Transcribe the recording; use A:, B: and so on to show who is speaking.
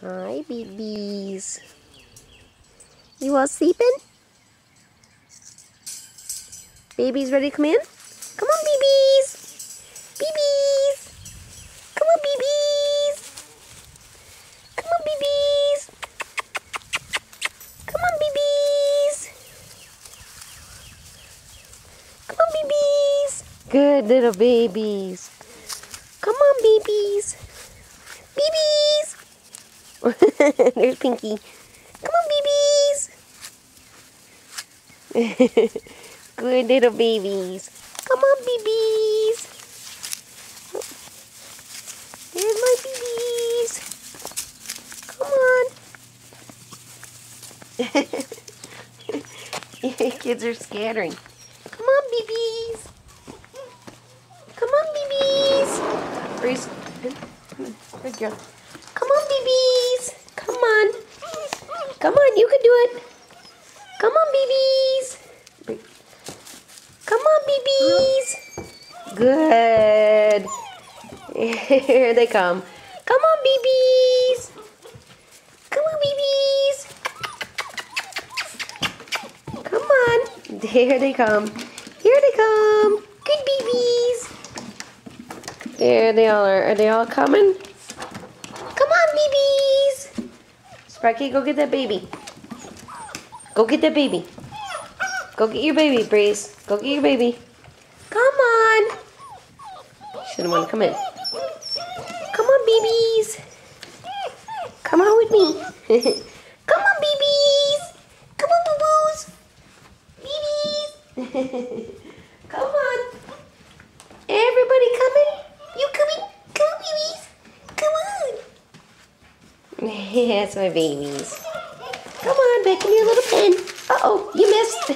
A: Hi, babies. You all sleeping? Babies ready to come in? Come on, babies. Babies. Come on, babies. Come on, babies. Come on, babies. Come on, babies. Good little babies. Come on, babies. Babies. There's Pinky. Come on, babies. Good little babies. Come on, babies. There's my babies. Come on. Kids are scattering. Come on, babies. Come on, babies. Breeze. Good girl. Come on, babies. Come on. Come on, you can do it. Come on, babies. Come on, babies. Good. Here they come. Come on, babies. Come on, babies. Come on. There they come. Here they come. Good babies. There they all are. Are they all coming? Come on, babies. Sparky, go get that baby. Go get that baby. Go get your baby, Breeze. Go get your baby. Come on. She didn't want to come in. Come on, babies. Come on with me. Come on, babies. Come on, boo-boos. Babies. Come on. Everybody coming? You coming? Come on, babies. Come on. That's my babies. Come on, back in your little pen. Uh-oh, you missed.